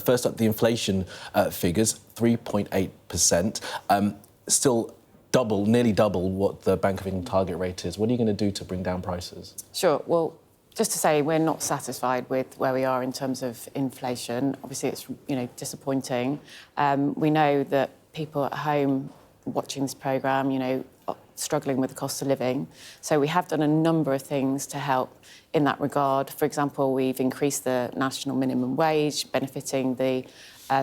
First up, the inflation figures, 3.8%, still nearly double what the Bank of England target rate is. What are you going to do to bring down prices? Sure. Well, just to say, we're not satisfied with where we are in terms of inflation. Obviously, it's disappointing. We know that people at home watching this programme, are struggling with the cost of living. So we have done a number of things to help in that regard. For example, we've increased the national minimum wage, benefiting the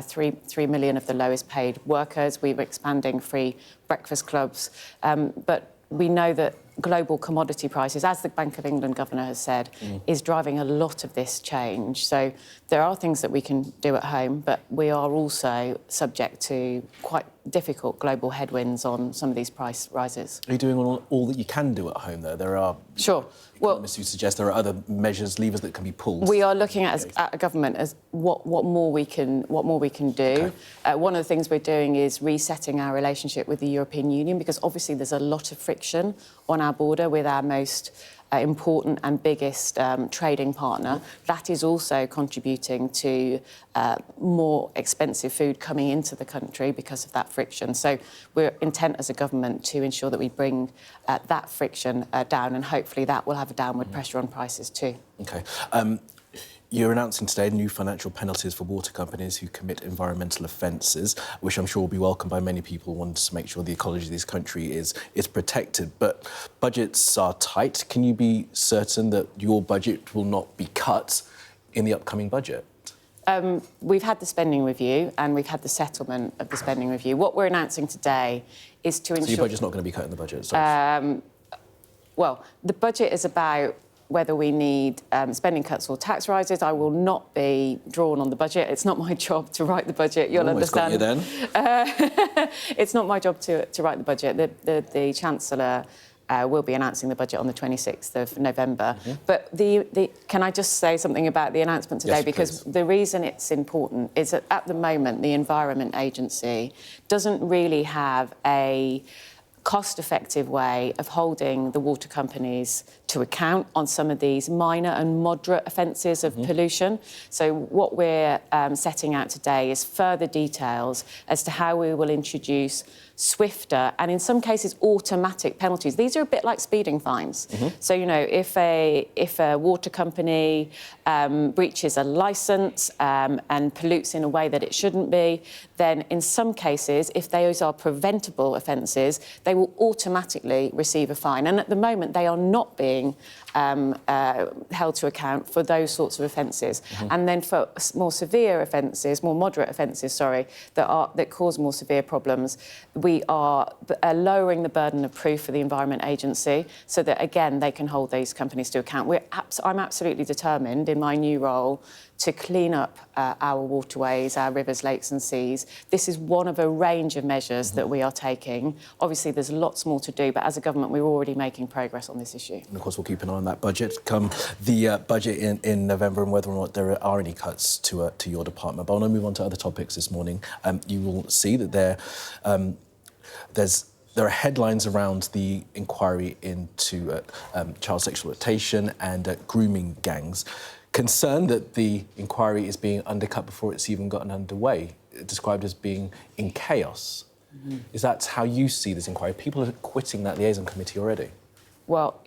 3 million of the lowest paid workers. We're expanding free breakfast clubs. But we know that global commodity prices, as the Bank of England governor has said, is driving a lot of this change. So there are things that we can do at home, but we are also subject to quite difficult global headwinds on some of these price rises. Are you doing all that you can do at home, though? There are... Sure. Economists who suggest there are other measures, levers that can be pulled. We are looking at, as a government, as what more we can do. Okay. One of the things we're doing is resetting our relationship with the European Union, because obviously there's a lot of friction on our border with our most important and biggest trading partner. That is also contributing to more expensive food coming into the country because of that friction. So we're intent as a government to ensure that we bring that friction down, and hopefully that will have a downward pressure on prices too. OK. You're announcing today new financial penalties for water companies who commit environmental offences, which I'm sure will be welcomed by many people who want to make sure the ecology of this country is protected. But budgets are tight. Can you be certain that your budget will not be cut in the upcoming budget? We've had the spending review and we've had the settlement of the spending review. What we're announcing today is to ensure... So your budget's not going to be cut in the budget? Sorry. Well, the budget is about whether we need spending cuts or tax rises. I will not be drawn on the budget. It's not my job to write the budget. You'll understand. Got you then. It's not my job to write the budget. The Chancellor will be announcing the budget on the 26th of November. But can I just say something about the announcement today? Yes, because please. the reason it's important is that at the moment the Environment Agency doesn't really have a cost-effective way of holding the water companies to account on some of these minor and moderate offences of pollution. So what we're setting out today is further details as to how we will introduce swifter and, in some cases, automatic penalties. These are a bit like speeding fines. So, if a water company breaches a licence and pollutes in a way that it shouldn't be, then in some cases, if those are preventable offences, they will automatically receive a fine. And at the moment, they are not being held to account for those sorts of offences. And then for more severe offences, more moderate offences, that cause more severe problems, we are lowering the burden of proof for the Environment Agency so that, again, they can hold these companies to account. I'm absolutely determined in my new role to clean up our waterways, our rivers, lakes and seas. This is one of a range of measures that we are taking. Obviously, there's lots more to do, but as a government, we're already making progress on this issue. And, of course, we'll keep an eye on that budget come the budget in November, and whether or not there are any cuts to your department. But I want to move on to other topics this morning. You will see that there are headlines around the inquiry into child sexual exploitation and grooming gangs. Concerned that the inquiry is being undercut before it's even gotten underway, described as being in chaos. Is that how you see this inquiry? People are quitting that liaison committee already. Well,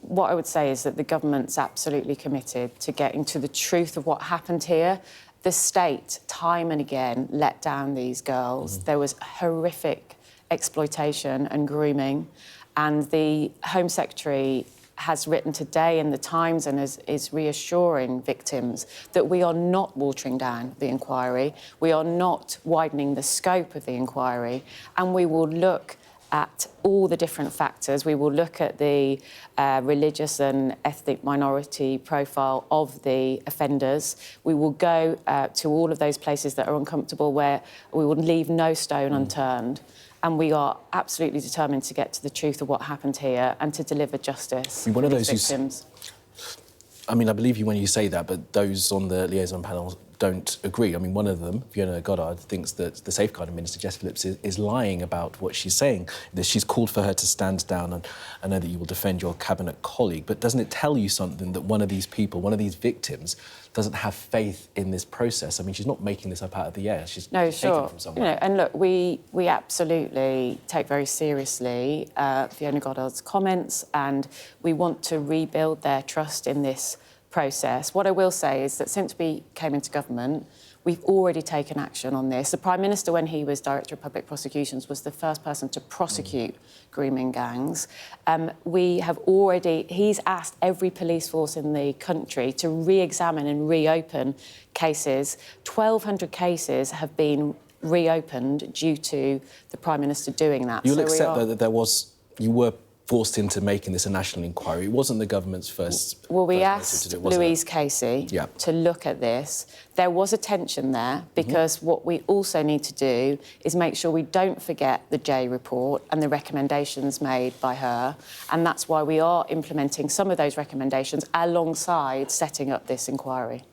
what I would say is that the government's absolutely committed to getting to the truth of what happened here. The state, time and again, let down these girls. There was horrific exploitation and grooming, and the Home Secretary has written today in the Times and is reassuring victims that we are not watering down the inquiry, we are not widening the scope of the inquiry, and we will look at all the different factors. We will look at the religious and ethnic minority profile of the offenders. We will go to all of those places that are uncomfortable, where we will leave no stone unturned. And we are absolutely determined to get to the truth of what happened here and to deliver justice one of to those victims. I believe you when you say that, but those on the liaison panel don't agree. I mean, one of them, Fiona Goddard, thinks that the Safeguarding Minister, Jess Phillips, is lying about what she's saying. That she's called for her to stand down, and I know that you will defend your cabinet colleague, but doesn't it tell you something that one of these people, one of these victims, doesn't have faith in this process? I mean, she's not making this up out of the air. She's taking it from somewhere. And look, we absolutely take very seriously Fiona Goddard's comments, and we want to rebuild their trust in this process. What I will say is that since we came into government, we've already taken action on this. The Prime Minister, when he was Director of Public Prosecutions, was the first person to prosecute grooming gangs. He's asked every police force in the country to re-examine and reopen cases. 1,200 cases have been reopened due to the Prime Minister doing that. You'll accept that you were forced into making this a national inquiry. It wasn't the government's first... Well, we asked Louise Casey to look at this. There was a tension there because what we also need to do is make sure we don't forget the Jay report and the recommendations made by her, and that's why we are implementing some of those recommendations alongside setting up this inquiry.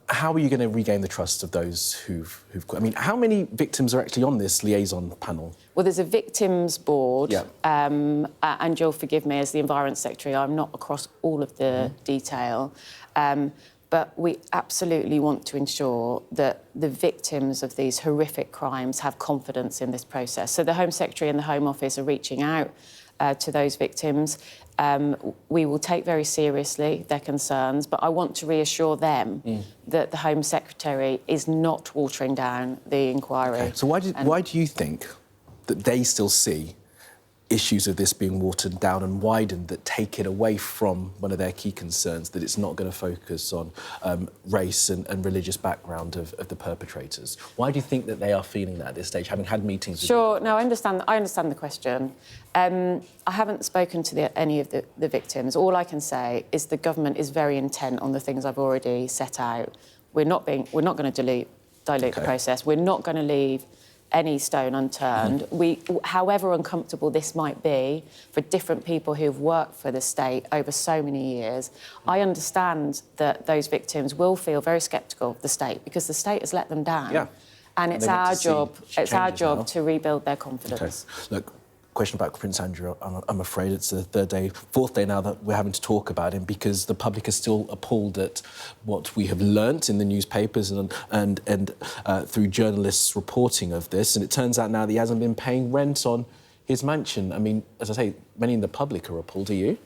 How are you going to regain the trust of those who've... I mean, how many victims are actually on this liaison panel? Well, there's a victims board, and you'll forgive me, as the Environment Secretary, I'm not across all of the detail, but we absolutely want to ensure that the victims of these horrific crimes have confidence in this process. So the Home Secretary and the Home Office are reaching out to those victims. We will take very seriously their concerns, but I want to reassure them that the Home Secretary is not watering down the inquiry. Okay. So why do you think that they still see issues of this being watered down and widened that take it away from one of their key concerns, that it's not going to focus on race and religious background of the perpetrators? Why do you think that they are feeling that at this stage, having had meetings with Sure, no, I understand the question. I haven't spoken to any of the victims. All I can say is the government is very intent on the things I've already set out. We're not going to dilute the process. We're not going to leave any stone unturned. However uncomfortable this might be for different people who've worked for the state over so many years, I understand that those victims will feel very sceptical of the state because the state has let them down. Yeah. And it's our job to rebuild their confidence. Okay. Look, question about Prince Andrew, I'm afraid it's the fourth day now that we're having to talk about him because the public is still appalled at what we have learnt in the newspapers and through journalists' reporting of this. And it turns out now that he hasn't been paying rent on his mansion. I mean, as I say, many in the public are appalled. Are you?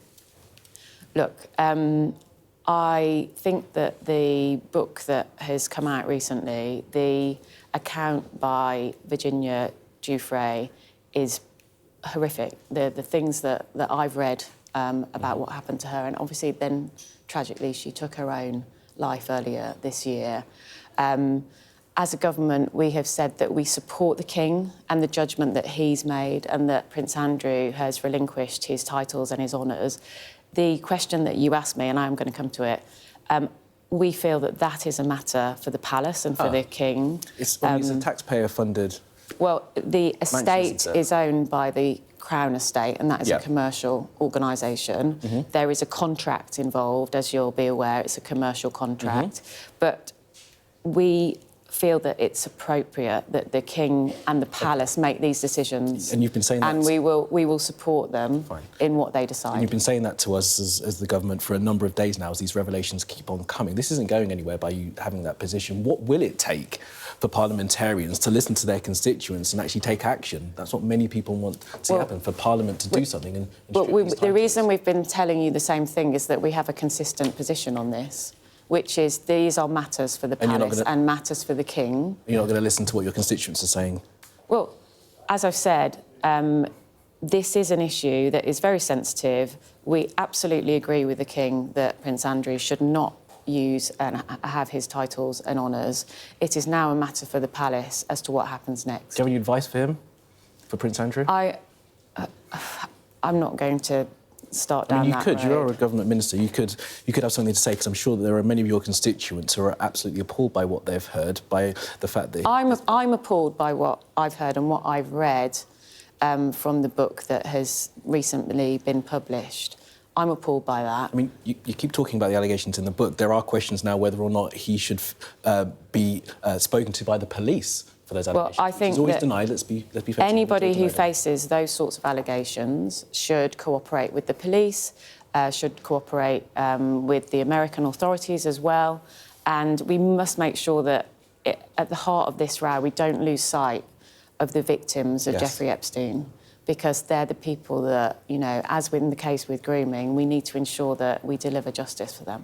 Look, I think that the book that has come out recently, the account by Virginia Giuffre, is horrific. The things that I've read about what happened to her, and obviously then tragically she took her own life earlier this year. As a government, we have said that we support the King and the judgment that he's made and that Prince Andrew has relinquished his titles and his honours. The question that you asked me, and I'm going to come to it, we feel that that is a matter for the palace and for the King. It's a taxpayer-funded... Well, the estate is owned by the Crown Estate, and that is a commercial organisation. There is a contract involved, as you'll be aware. It's a commercial contract. But we feel that it's appropriate that the King and the Palace make these decisions. And you've been saying that... And we will support them in what they decide. And you've been saying that to us as the government for a number of days now, as these revelations keep on coming. This isn't going anywhere by you having that position. What will it take for parliamentarians to listen to their constituents and actually take action? That's what many people want to happen, for Parliament to do something and the reason we've been telling you the same thing is that we have a consistent position on this, which is these are matters for the Palace and matters for the King. You're not going to listen to what your constituents are saying? Well, as I've said, this is an issue that is very sensitive. We absolutely agree with the King that Prince Andrew should not use and have his titles and honours. It is now a matter for the Palace as to what happens next. Do you have any advice for him, for Prince Andrew? I'm not going to start down that road. You're a government minister, you could have something to say, because I'm sure that there are many of your constituents who are absolutely appalled by what they've heard, by the fact that... I'm appalled by what I've heard and what I've read from the book that has recently been published. I'm appalled by that. I mean, you keep talking about the allegations in the book. There are questions now whether or not he should be spoken to by the police for those allegations. Well, I think he's always that denied. Let's be fair. anybody who faces those sorts of allegations should cooperate with the police, should cooperate with the American authorities as well, and we must make sure that at the heart of this row we don't lose sight of the victims of Jeffrey Epstein, because they're the people that, you know, as in the case with grooming, we need to ensure that we deliver justice for them.